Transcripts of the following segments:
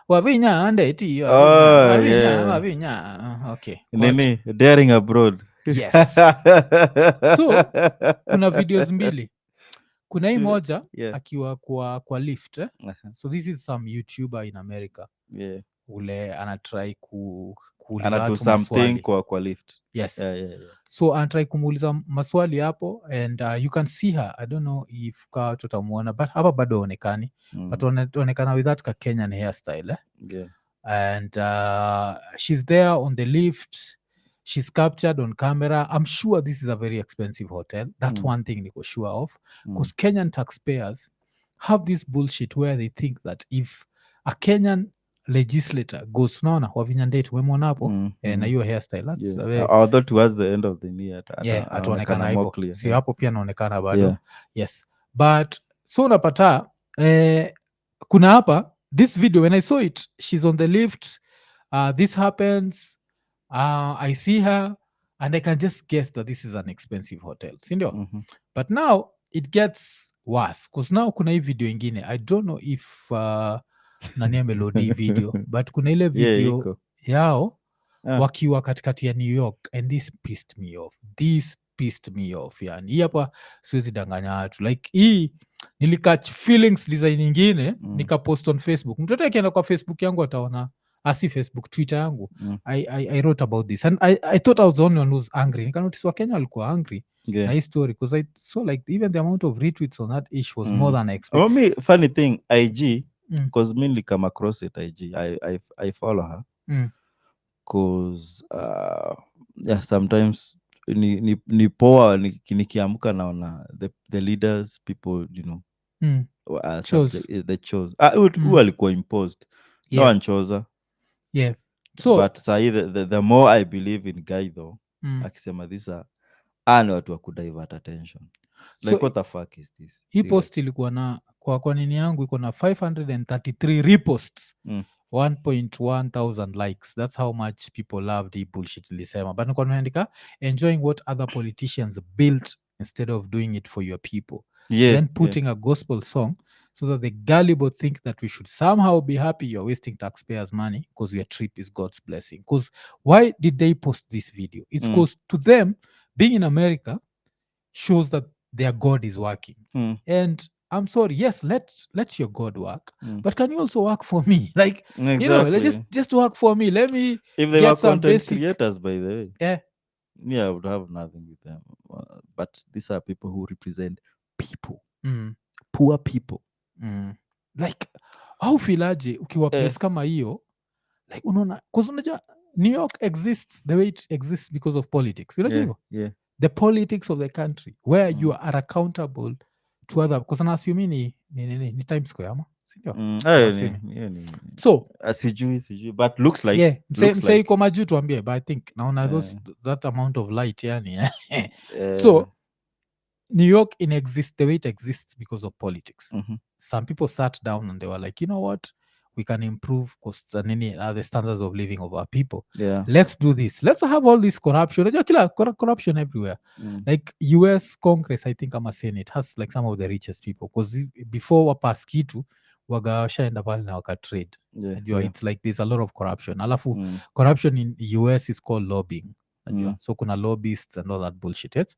Wavinya andeti Oh, yeah. Wavinya. Okay, got you. Nini, daring abroad. Yes. So kuna videos mbili. Kuna hii To- moja yeah. akiwa kwa lift Uh-huh. So this is some YouTuber in America Yeah. ule anatry kuuliza Anado watu something maswali. kwa lift. Yes. Yeah. So anatry kumuuliza maswali hapo and you can see her. I don't know if ka watu watamuona but hapa bado onekani but onekana with that ka Kenyan hairstyle Yeah. and she's there on the lift. She's captured on camera. I'm sure this is a very expensive hotel. That's one thing niko sure of because Kenyan taxpayers have this bullshit where they think that if a Kenyan legislator goes naona Wavinya Ndeti umemwona hapo na hiyo hairstyle that's Yeah. a very Although towards the end of the year, ataonekana anaonekana more hivyo clear. si hapo pia anaonekana bado Yeah. yes but so unapata kuna hapa this video when I saw it she's on the lift this happens I see her and I can just guess that this is an expensive hotel sindio but now it gets worse because now kuna hii video ingine I don't know if nani amelodi hii video but kuna ile Yeah, video iko. yao Ah. wakiwa katikati ya New York and this pissed me off yani hii hapa siwezi danganya watu like hii nilikatch feelings design ingine nikapost on Facebook mtoto akienda kwa Facebook yangu ataona asi Facebook Twitter yangu I wrote about this and I thought I was the only one who's angry nikanotice Wakenya walikuwa angry Yeah. na hii story because I saw like even the amount of retweets on that issue was more than I expected. Me, funny thing, IG, because mainly come across it IG. I follow her. Because yeah, sometimes ni poa nikiamka naona the leaders people Chose. they chose who alikuwa imposed no Yeah. one chose her. Yeah. So But sahi the more I believe in guy though akisema this ni watu wa kudivert attention like So, what the fuck is this hii Serious. post ilikuwa na kwa nini yangu iko na 533 reposts 1.1 thousand likes that's how much people loved hii bullshit ilisema but nilikuwa nimeandika enjoying what other politicians built instead of doing it for your people Yeah, then putting a gospel song so that the gullible think that we should somehow be happy you're wasting taxpayers money because your trip is God's blessing because why did they post this video it's because to them being in America shows that their God is working. And I'm sorry, yes, let your God work, but can you also work for me? Like, exactly. just work for me. Let me If they get were some content basic. creators, by the way, Yeah. I would have nothing with them. But these are people who represent people, poor people. Like, how filaje ukiwa place kama hiyo, like unaona, because unajua New York exists the way it exists because of politics. Unajua hivyo? Yeah. The politics of the country where you are accountable to other because anasumi ni Times Square ama sindio so sijui but looks like yeah looks mse like iko majuu tuambie but I think naona that amount of light yani so New York exists the way it exists because of politics some people sat down and they were like you know what we can improve the standards of living of our people let's do this let's have all this corruption unajua kila corruption everywhere like US Congress I think ama Senate has like some of the richest people because before wapass kitu washaenda pale na wakatrade najua it's like there's a lot of corruption alafu corruption in US is called lobbying najua so kuna lobbyists and all that bullshit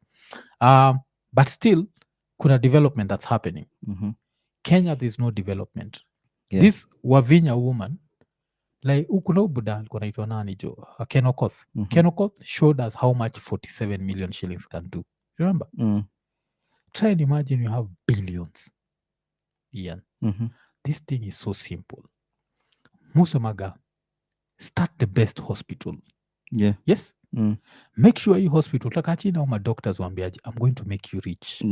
but still kuna development that's happening Kenya there's no development this Wavinya woman like kuna ubuda alikuwa naitwa nani jo Kenokoth Kenokoth showed us how much 47 million shillings can do remember try and imagine you have billions Ian this thing is so simple Musamaga start the best hospital yes make sure you hospital takachina uma doctors wambiaje I'm going to make you rich do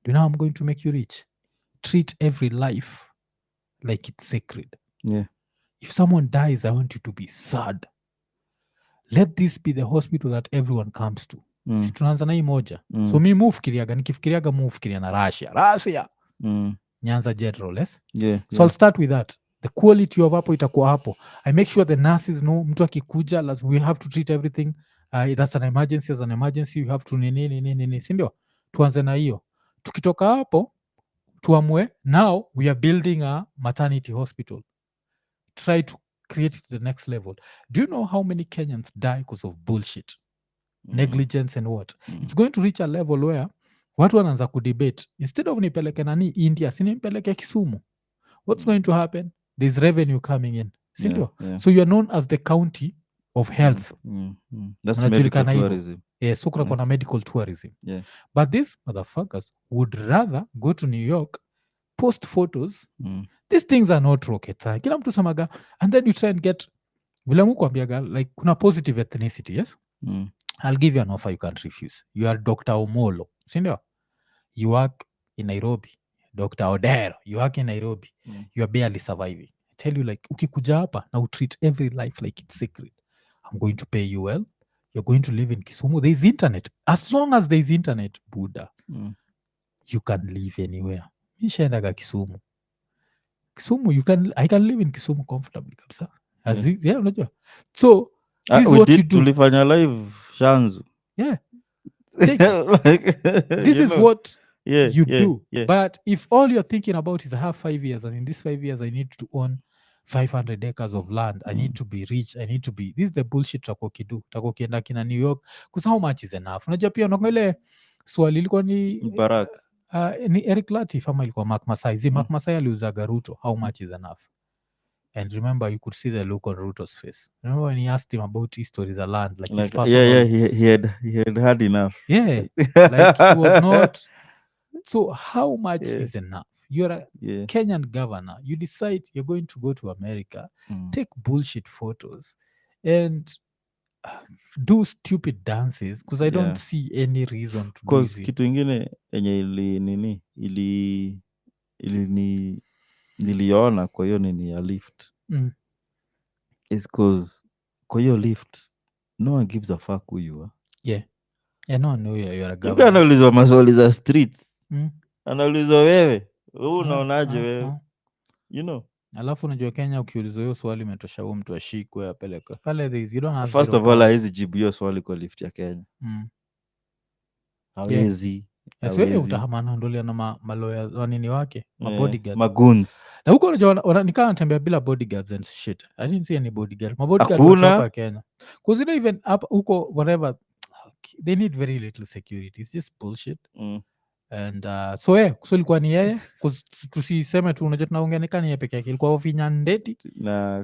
you know how I'm going to make you rich treat every life like it's sacred if someone dies I want you to be sad let this be the hospital that everyone comes to si tunaanza na hii moja so mi mufikiriaga nikifikiriaga mufikiria na Russia Nyanza General yes? So I'll start with that the quality of hapo itakuwa hapo I make sure the nurses know mtu akikuja we have to treat everything that's an emergency as an emergency we have to nini sindio tuanze na hiyo tukitoka hapo tuamue now we are building a maternity hospital try to create it to the next level. Do you know how many Kenyans die because of bullshit, negligence and what? It's going to reach a level where watu wanaanza kudebate, instead of nipeleke nani India, sinimpeleke Kisumu. What's going to happen? There's revenue coming in, sindio? So you're known as the county of health. That's medical Unajulikana hivyo. tourism. So kuna kuna medical tourism. Yeah. But these motherfuckers would rather go to New York, post photos. These things are not rocket science. Kila mtu samaga, and then you try and get vile mukuambiaga, like kuna positive ethnicity, yes? I'll give you an offer you can't refuse. You are Dr. Omolo, sindio? You work in Nairobi. Dr. Odero, you work in Nairobi. You are barely surviving. I tell you, like, ukikuja hapa na treat every life like it's sacred. I'm going to pay you well. You're going to live in Kisumu. There's internet. As long as there's internet, Buddha, you can live anywhere. Mishaendaga Kisumu. Kisumu, I can live in Kisumu comfortably, kabisa. Yeah, unajua. So, this is what you do. Tulifanya live Shanzu. Yeah. This is what you do. But if all you're thinking about is I have 5 years, and in these 5 years I need to own 500 acres of land, I need to be rich, I need to be, this is the bullshit takokidu takokienda kina New York, because how much is enough? Unajua pia unaona ile swali ilikuwa ni Barack. Ni Eric Latif ama ilikuwa Mark Masai. Mark Masai aliuzaga Ruto, how much is enough? And remember, you could see the look on Ruto's face. Remember when he asked him about histories of land, like his personal... Yeah, he had had enough. Yeah, like he was not... So how much is enough? You're a Kenyan governor. You decide you're going to go to America, take bullshit photos, and do stupid dances, because I don't see any reason to do it. Kitu ingine enye niliona kwa hiyo nini ya lift is because kwa hiyo lift no one gives a fuck who you are. Yeah, no one know you're a governor. Yuka anaulizwa maswali za streets, anaulizwa wewe unaonaje wewe, you know. Alafu unajua Kenya ukiulizwa hiyo swali imetosha huo mtu ashikwe apelekwe pale. You don't have first of all hawezi jibu hiyo swali kwa lift ya Kenya. Hawezi. Wewe utahamanandolia na maloya wanini wake, mabodyguards, magoons. Na huko unajua nikaa natembea bila bodyguards and shit. I didn't see any bodyguard. Mabodyguard hapa Kenya. Because you know, even up huko whatever, they need very little security. It's just bullshit. And so ilikuwa ni yeye, tusiseme tu, unajua tunaongeaneka ni yeye peke yake. Ilikuwa Wavinya Ndeti,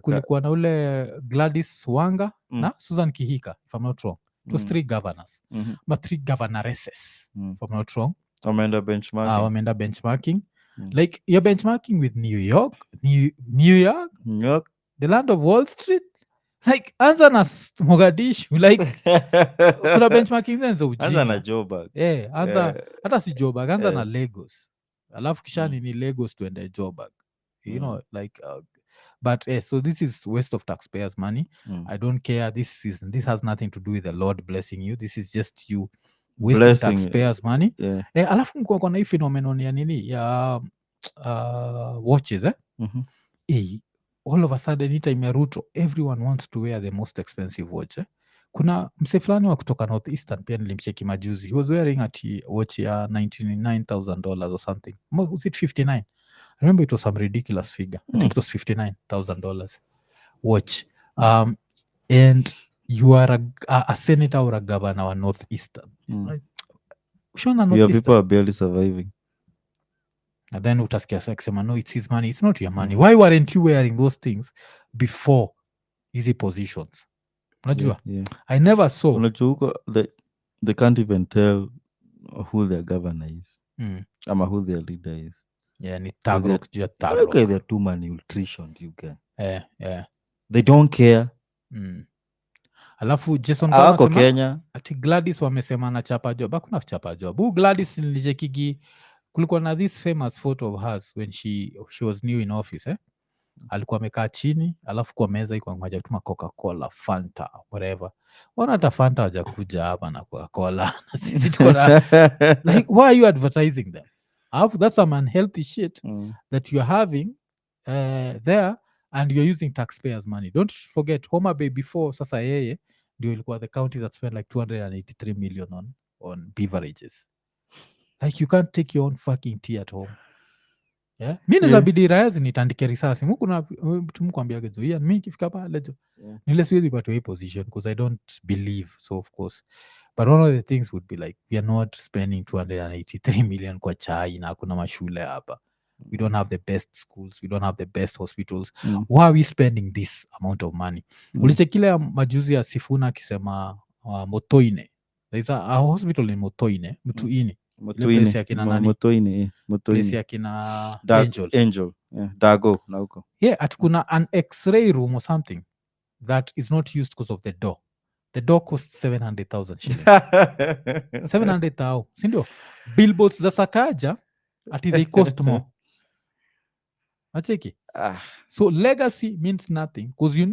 kulikuwa na ule Gladys Wanga na Susan Kihika, if I'm not wrong. It was 3 governors. But 3 governoresses, if I'm not wrong. Wameenda benchmarking. Like, you're benchmarking with New York, New York, the land of Wall Street. Like, anza na Mogadishu, like kuna benchmarking zenza ujinga. Anza na Joburg. Hata si Joburg, anza na Lagos. Alafu kisha ni Lagos tuende Joburg. You know, like but so this is waste of taxpayers' money. I don't care. This has nothing to do with the Lord blessing you. This is just you wasting taxpayers' money. Alafu mko na hii phenomenon ya nini ya watches, all of a sudden anytime ya Ruto, everyone wants to wear the most expensive watch. Kuna mse fulani wa kutoka Northeastern pia nilimcheki majuzi. He was wearing a watch ya $99,000 or something. Was it 59? I remember it was some ridiculous figure. I think it was $59,000 watch. And you are a senator or a governor of Northeastern. Right? Your people are barely surviving. And then utasikia sema, no, it's his money. It's not your money. Why weren't you wearing those things before easy positions? Unajua? I never saw. Unajua huko, they can't even tell who their governor is. Ama who their leader is. Yeah, ni Tagrok. Okay, they're too malnutrition, you can. Yeah. They don't care. Alafu Jason Kama Kenya. Ati Gladys wamesema na chapa job. Hakuna chapa job. Huu Gladys nilijekigi, kulikuwa na this famous photo of hers when she was new in office. Alikuwa amekaa chini, alafu kwa meza iko ngoja kama Coca-Cola, Fanta, whatever. Ona hata Fanta hajakuja hapa na Coca-Cola. Sisi tuko na like, why are you advertising them? Alafu that's some unhealthy shit that you're having there, and you're using taxpayers' money. Don't forget, Homa Bay before sasa yeye ndio ilikuwa the county that spent like 283 million on beverages. Like, you can't take your own fucking tea at home. Yeah. Mi Yeah. nazabidi raya zinitandike risasi mukuna mtumukwambiage jo yeah, mi kifika pale jo Yeah. nile siwezi patwa hii position because I don't believe so of course but one of the things would be like we are not spending 283 million kwa chai na hakuna mashule hapa we don't have the best schools we don't have the best hospitals why are we spending this amount of money ulichekile ya majuzi ya Sifuna akisema Motoine there is a hospital in Motoine Mutuini ile place ya kina nani place Motoine. ya kina Angel. Angel Yeah. Dago na huko. yeah at kuna an x-ray room or something that is not used because of the door costs 700,000 shillings 700,000 sindio billboards za Sakaja ati they cost more acheki Ah. so legacy means nothing because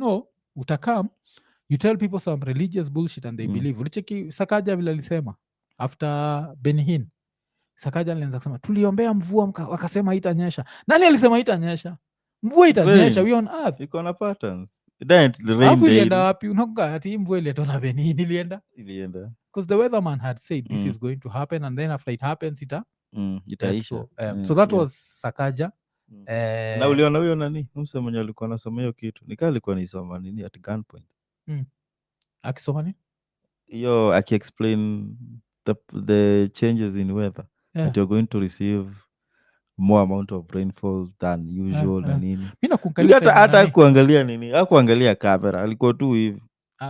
utakam you tell people some religious bullshit and they believe ulicheki Sakaja vile alisema after Benihin Sakaja alianza kusema tuliombea mvua wakasema itanyesha nani alisema itanyesha mvua itanyesha we on Rains. earth Iko na patterns. It didn't rain alafu ilienda daily. wapi unakuga ati hii mvua ililetwa na Benihin ilienda Ilienda. because the weatherman had said this is going to happen and then after it happens Itaisha. so that Yeah. was Sakaja Na uliona huyo nani mse mwenye alikuwa anasoma hiyo kitu nikaa alikuwa nisoma nini at gunpoint akisoma ni hiyo akiexplain the changes in weather that you're going to receive more amount of rainfall than usual na nini mi nakungalia time ya hata nani kuangalia nini akuangalia kamera alikuwa tu hivi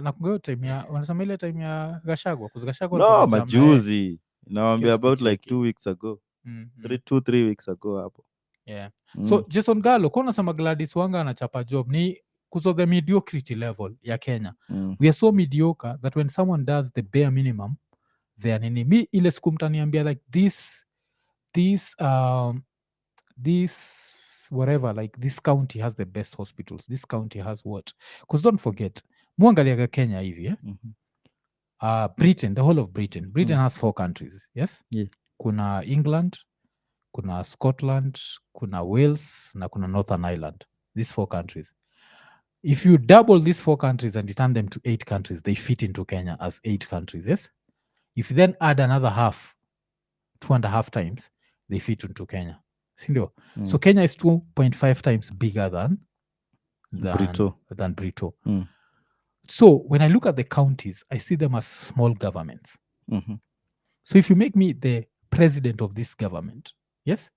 nakungalia time ya wanasema ile time ya Gashagwa because Gashagwa alikuwa no amejam na yeye majuzi nawambia kiasi about like kucheki 2 weeks ago mm, mm. 3 weeks ago hapo Yeah. So Jason Galo kwa unasema Gladys Wanga anachapa job ni because of the mediocrity level ya Kenya we are so mediocre that when someone does the bare minimum they are nini mi ile siku mtaniambia like this whatever like this county has the best hospitals this county has what because don't forget muangaliaga Kenya hivi Britain the whole of Britain has 4 countries yes Yeah. kuna England kuna Scotland kuna Wales na kuna Northern Ireland these 4 countries if you double these 4 countries and you turn them to 8 countries they fit into Kenya as 8 countries yes if you then add another half 2.5 times they fit into Kenya sindio so Kenya is 2.5 times bigger than Brito so when I look at the counties I see them as small governments so if you make me the president of this government yes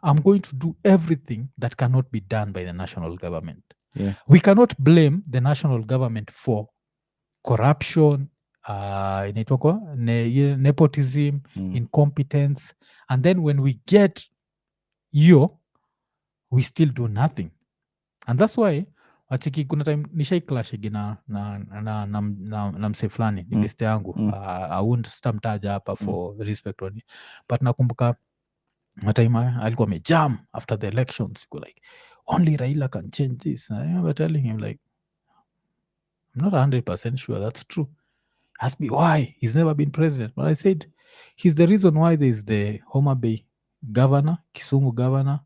I'm going to do everything that cannot be done by the national government Yeah. we cannot blame the national government for corruption inaitwa nepotism incompetence and then when we get we still do nothing and that's why achiki kuna time nishaiclashigi na mse fulani ni beste yangu aund stamtaja hapa for respect on it. But nakumbuka matime alikuwa amejam after the elections go like only Raila can change this and I remember telling him like I'm not 100% sure that's true. Ask me why he's never been president but I said he's the reason why there's the Homa Bay governor Kisumu governor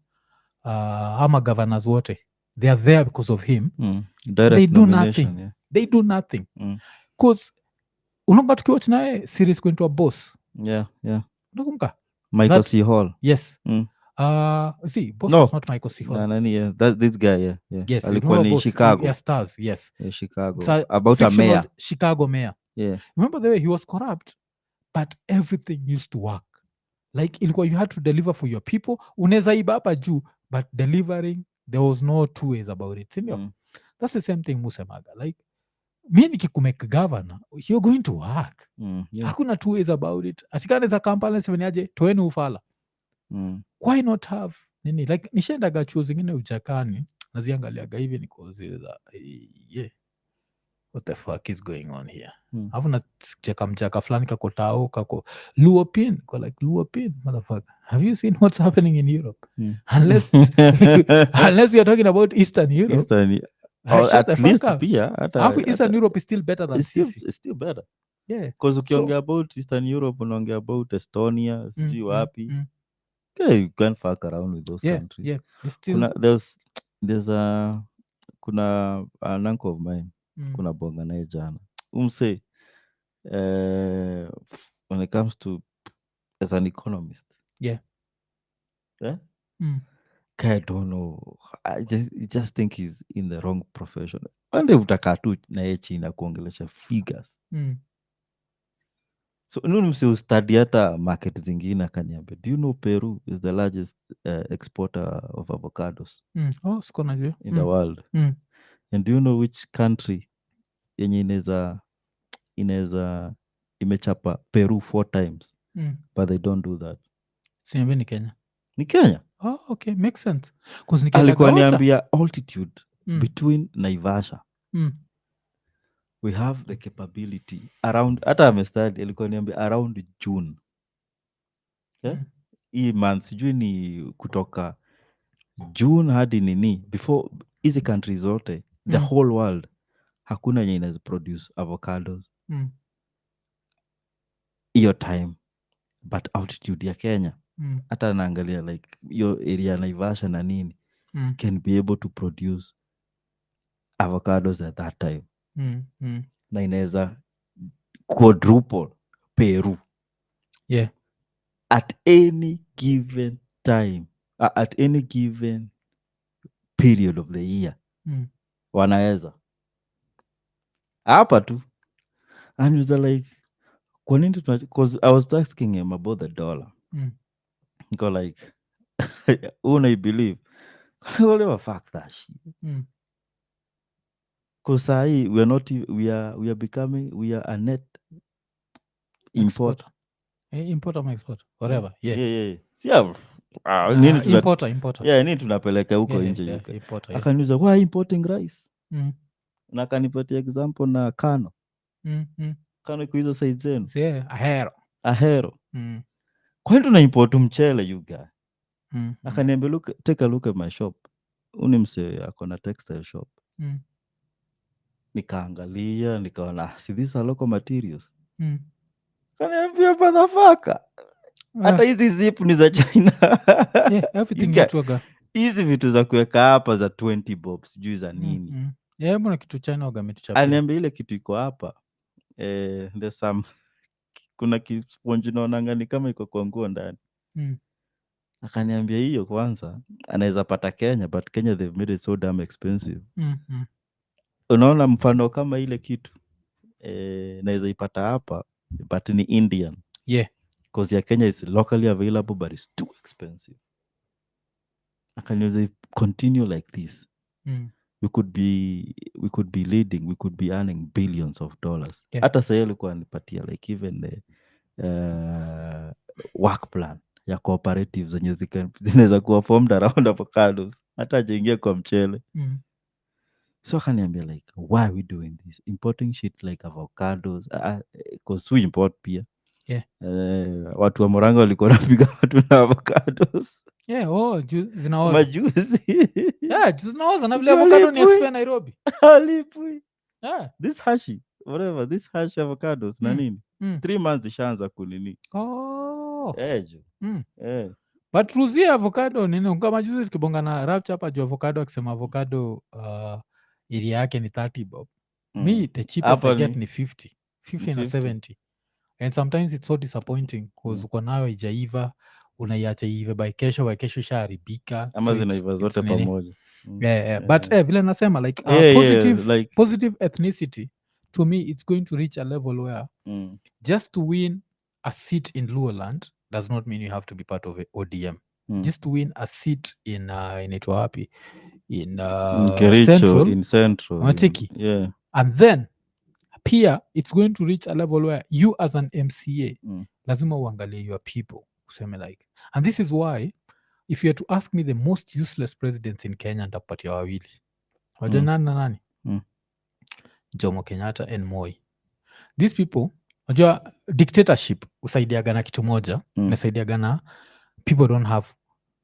ama governors wote they are there because of him Direct they do nomination, nothing yeah. they do nothing because unaga tukiwach naye series kuintwa boss Yeah. unakumbuka Michael That- C. Hall. yes see boss No. was not Michael C. Hall. Nani, yeah. This guy, yeah. Yes, you Alikuwa remember ni boss Chicago. yeah, stars yes Yeah, Chicago. it's a About a fictional mayor. Chicago mayor Yeah. remember the way he was corrupt but everything used to work like ilikuwa you had to deliver for your people unaweza iba hapa juu but delivering there was no two ways about it sindio that's the same thing musemaga like mi nikikumake governor you're going to work Yeah. hakuna two ways about it atikaneza kampala semeniaje toeni ufala why not have nini like nishaendaga chuo zingine ujakani naziangaliaga hivi nikozileza yeah what the fuck is going on here alafu nacheka mjaka fulani kakotao kako luopin ko like luopin motherfucker have you seen what's happening in Europe unless unless we are talking about Eastern Europe Eastern, shut the at fuck least up pia alafu Eastern Europe is still better than sisi it's still better yeah because ukiongea so about Eastern Europe unaongea about Estonia sijui wapi mm. okay, you can't fuck around with those yeah countries yeah it's still there's a kuna an uncle of mine kuna bonga naye jana umse when it comes to as an economist yeah eh? I don't know. I just think he's in the wrong profession. Ande utakaa tu na yeye chini na kuongelesha figures. So nuni msi ustadi hata market zingine akaniambia, do you know Peru is the largest exporter of avocados Oh, siko najua. in the world? And do you know which country yenye inaweza imechapa Peru 4 times but they don't do that? Siniambia ni Kenya. Ni Kenya. Oh, okay, makes sense. 'Cause nikiendaga Alikuwa Ocha. niambia altitude between Naivasha Mm. we have the capability around, hata amestadi alikuwa niambia around June, yeah? Hii month sijui ni kutoka June hadi nini, before hizi countries zote the whole world hakuna yenye inaweza produce avocados hiyo time, but altitude ya Kenya hata naangalia like hiyo area ya Naivasha na nini can be able to produce avocados at that time na inaweza quadruple Peru Yeah. at any given time, at any given period of the year wanaweza hapa tu. And he was like, kwa nini because I was asking him about the dollar. Niko like una believe whatever, fuck that shit. Because sahi we are not we are becoming, we are a net import. Import ama export whatever. Yeah. Yeah. Nini Importer. yeah, nini tunapeleka huko Yeah, nje yeah, UK. importer, yeah. Akaniuliza why importing rice, na akanipatia example na Kano. Kano iko hizo side zenu Ahero. Kwani tuna import mchele you guy. Akaniambia take a look at my shop. Uni mse ako na textile shop. Nikaangalia nikaona see these are local materials. Kaniambia motherfucker, hata hizi zip ni za China. Yeah, everything yetwaga hizi vitu za kuweka hapa za 20 bob sijui za nini. Yeah, mbona kitu China waga ametuchapia. Aniambia ile kitu iko hapa there's some kuna kisponji naonanga ni kama iko kwa nguo ndani. Akaniambia hiyo kwanza anaweza pata Kenya, but Kenya they've made it so damn expensive. Unaona mfano kama ile kitu naweza ipata hapa but ni Indian. Yeah. Because ya Kenya is locally available but it's too expensive. Akaniambia continue like this. We could be leading, we could be earning billions of dollars. Yeah. Hata sasa alikuwa anipatia like even the work plan ya cooperatives zenye zinaweza kuwa formed around avocados, hata ajaingia kwa mchele. So akaniambia like why are we doing this importing shit like avocados, because we import pia. Yeah. Watu wa Murang'a walikuwa napiga watu na avocados. Yeah, zinaoza majuzi. Yeah, zinaoza na vile avocado ni expert Nairobi. Alipui. Yeah. This hashi whatever, this hash avocados na nini 3 months ishaanza kunini. But Ruzi avocado nini kama juzi tukibonga na Rapture hapa juu avocado akisema avocado area yake ni 30 bob. Me the cheapest I get ni 50 na 70. And sometimes it's so disappointing because uko nayo ijaiva unaiacha ive by kesho ishaharibika. Ama zinaiva zote pamoja. But vile nasema like positive ethnicity to me it's going to reach a level where just to win a seat in Luoland does not mean you have to be part of a ODM. Just to win a seat in inaitwa wapi in Central Matiki. Yeah. And then pia it's going to reach a level where you as an MCA lazima uangalie your people useme like, and this is why if you are to ask me the most useless presidents in Kenya ntakupatia wawili. Wajua nani na nani? Jomo Kenyatta and Moi. These people, wajua dictatorship usaidiaga na kitu moja, nasaidiaga na people don't have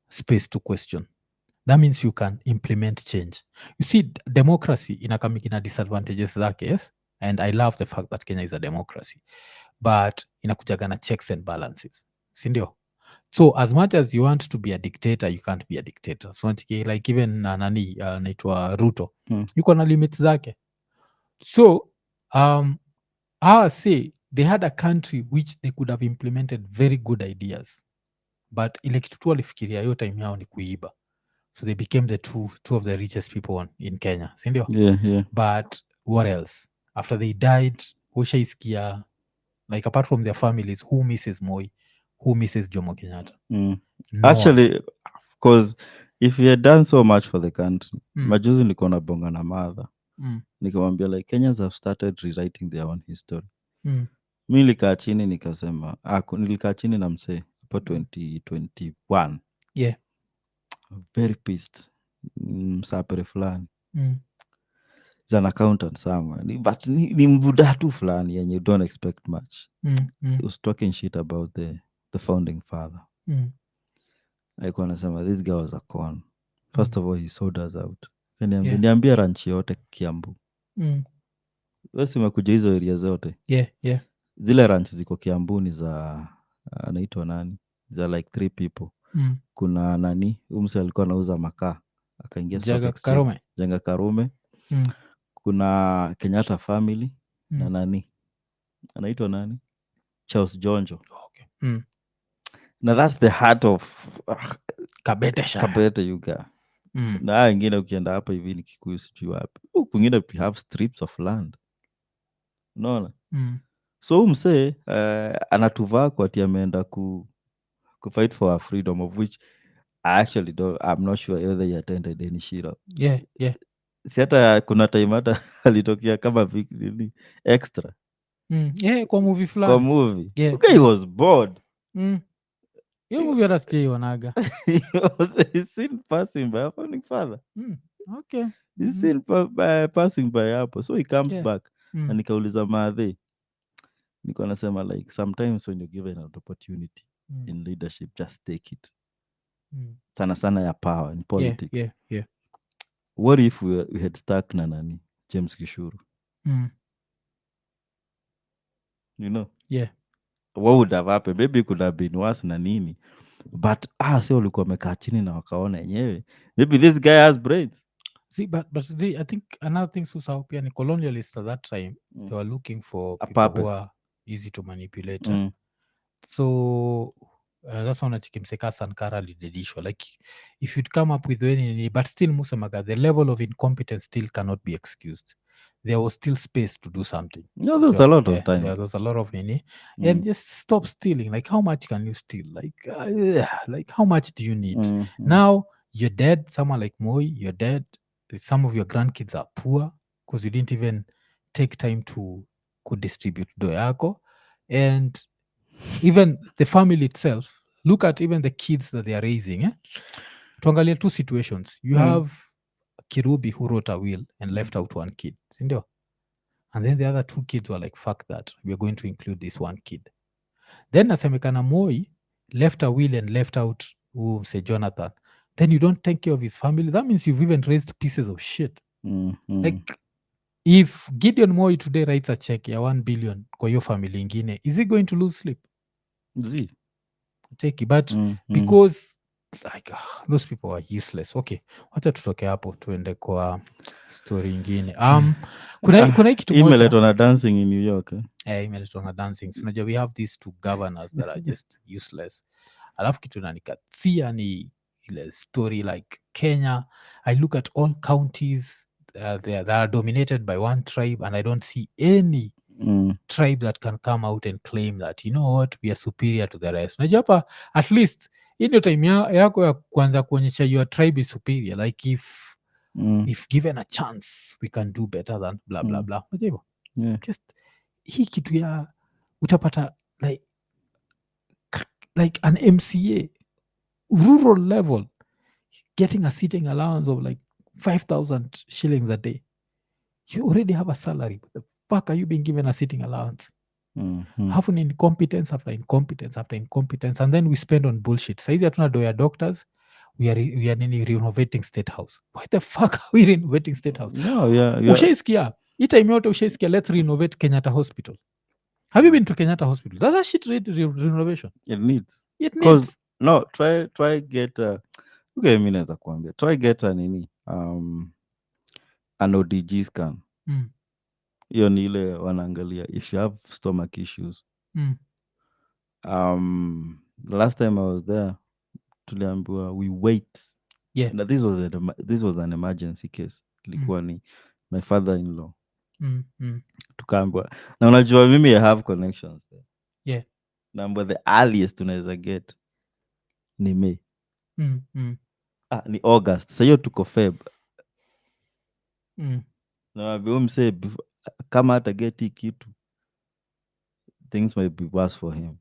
space to question. That means you can implement change. You see, democracy inakamikina disadvantages zake, yes? And I love the fact that Kenya is a democracy. But inakujaga na checks and balances. Sindio? So as much as you want to be a dictator, you can't be a dictator. So like even naitwa Ruto, yuko na limits zake. So I say they had a country which they could have implemented very good ideas, but ile kitu tu walifikiria hiyo time yao ni kuiba. so they became the two of the richest people in Kenya, sindio? Yeah, yeah. But what else? After they died, ushaiskia, like apart from their families, who misses Moi, who misses Jomo Kenyatta? Mm. No one. Actually, because if you had done so much for the country, Mm, majuzi nilikuwa na bonga na madha mm, nikamwambia like Kenyans have started rewriting their own history. mm, Mi nilikaa chini nikasema, nilikaa chini na msee hapo mm. 2021 Yeah. very pissed, msapere fulani Mm, is an accountant somewhere but ni mbuda tu fulani yenye you don't expect much. mm, mm, He was talking shit about the founding father. mm, Alikuwa anasema this guy was a con. mm. First of all he sold us out. Yeah. Niambia ranchi yote Kiambu. Mm. Wesi umekuja hizo area zote, Yeah, yeah. zile ranch ziko Kiambu ni za anaitwa nani, za like three people. Mm. Kuna nani umse alikuwa anauza makaa akaingia stock Jaga exchange, Karume. Jenga Karume. Mm, Kuna Kenyatta family na mm. nani anaitwa nani, Charles Jonjo. Okay. Mm. Na that's the heart of Kabete Shire. Kabete Yuga. Mm, Na haya ingine ukienda hapa hivi ni Kikuyu sijui wapi, huku kwingine we have strips of land, unaona. mm. So huyu msee anatuvaa kwa ati ameenda ku fight for our freedom, of which I actually don't, I'm not sure whether he attended any shira. Yeah, yeah. Si hata kuna time hata alitokea kama nini extra Mm. Yeah, kwa movie kwa fulani. movie. Yeah, Okay, he yeah. was bored. Mm. Hiyo He movie hata sijaionaga. he's seen passing by our founding father. Mm. Okay. He's Mm. seen passing by hapo, so he comes Yeah. back. Na Mm. nikauliza madhe, niko nasema like sometimes when you're given an opportunity Mm. in leadership, just take it. Mm. Sana sana ya power in Yeah, politics. yeah, yeah. What if we had stuck na nani, James Gishuru, Mm. you know, Yeah. what would have happened? Maybe it could have been worse na nini, but si walikuwa wamekaa chini na wakaona yenyewe maybe this guy has brains. See, but I think another thing Susao pia ni colonialists at that time, they were looking for A people who puppet. are easy to manipulate. Mm. So that's one chikimseka Sankara lidedishwa. Like if you'd come up with any, but still Musemaga, the level of incompetence still cannot be excused. There was still space to do something. No, there's So a lot of yeah, time. there's a lot of Nini. And Mm. just stop stealing. Like how much can you steal? Like how much do you need? Mm. Mm. Now you're dead. Someone like Moi, you're dead. Some of your grandkids are poor because you didn't even take time to could distribute doyako. And even the family itself, look at even the kids that they are raising. Tuangalie two situations. You Mm. have Kirubi who wrote a will and left out one kid, sindio? And then the other two kids were like, fuck that, we're going to include this one kid. Then nasemekana Moi left a will and left out say Jonathan. Then you don't take care of his family. That means you've even raised pieces of shit. Mm. Mm. Like if Gideon Moi today writes a check ya 1 billion kwa hiyo family ingine, is he going to lose sleep? Z. Cheki, but Mm. Mm. because like those people are useless. Okay, wacha tutoke hapo tuende kwa story ingine. Kuna hii kitu moja Imeletwa na dancing in New York. imeletwa na dancing. So unajua we have these two governors that are just useless. Alafu kitu nanikatia ni ile story like Kenya. I look at all counties that are dominated by one tribe and I don't see any Mm. tribe that can come out and claim that, you know what, we are superior to the rest. Unajua hapa at least hii ndio time yako ya kwanza kuonyesha your tribe is superior, like if given a chance we can do better than blah blah blah. Unajua hivyo? Yeah. Just hii kitu ya utapata like an MCA rural level getting a sitting allowance of like 5,000 shillings a day. You already have a salary. What the fuck are you being given a sitting allowance? Have an incompetence after incompetence after incompetence, and then we spend on bullshit. Saizi hatuna do ya doctors, we are renovating State House. Why the fuck are we renovating State House? No, yeah. Ushaisikia hii time yote, ushaisikia let's renovate Kenyatta Hospital. Have you been to Kenyatta Hospital? Does that shit need renovation? It needs. It Because needs. no, try get okay, mi naweza kuambia try get a nini an ODG scan. Hiyo ni ile wanaangalia if you have stomach issues. The last time I was there tuliambiwa we wait Yeah. na this was an emergency case, ilikuwa ni my father in law. Tukaambiwa, na unajua mimi I have connections there. Yeah. Naambwa the earliest tunaweza get ni May. Ni August, sa hiyo tuko Feb. Naambia msee kama hata get hii kitu, things might be worse for him.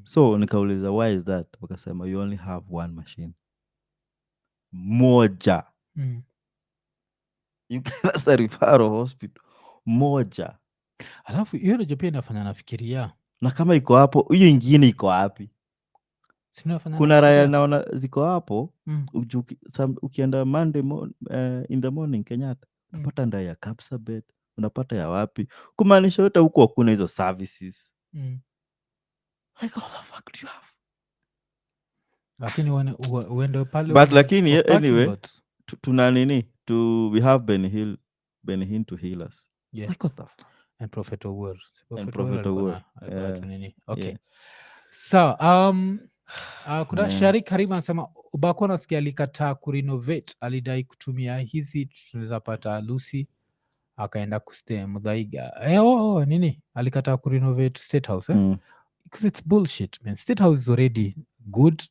So nikauliza why is that, wakasema you only have one machine moja. You can as a referral hospital moja, alafu hiyo ndio pia inafanya nafikiria, na kama iko hapo, hiyo ingine iko wapi? Kuna raya naona ziko hapo. Ukienda Monday in the morning Kenyatta, unapata nda ya Kapsabet, unapata ya wapi, kumaanisha yote huko hakuna hizo services. Like, how the fuck do you have? Lakini uende pale But lakini anyway, lot. Tuna nini we have Ben Hinn to heal us. Yeah. Like what the fuck? And Prophet Owuor. Prophet Owuor. Nini. Okay. Yeah. So, kuna Sharik Karim anasema Ubako nasikia alikataa kurenovate, alidai kutumia hizi tunaweza pata Lucy akaenda kustay Muthaiga. Nini? Alikataa kurenovate State House because it's bullshit, man. State House is already good.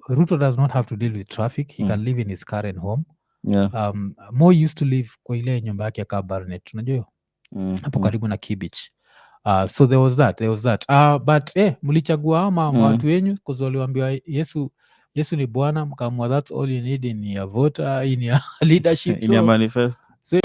Ruto does not have to deal with traffic. He can live in his current home. Yeah. Mo used to live kwa ile nyumba yake ya Barnet, unajua hiyo? Hapo karibu na Kibich. So there was that. But mlichagua ama watu wenyu because waliwaambiwa Yesu ni Bwana, mkaamua that's all you need in your voter, in your leadership. In your manifest. So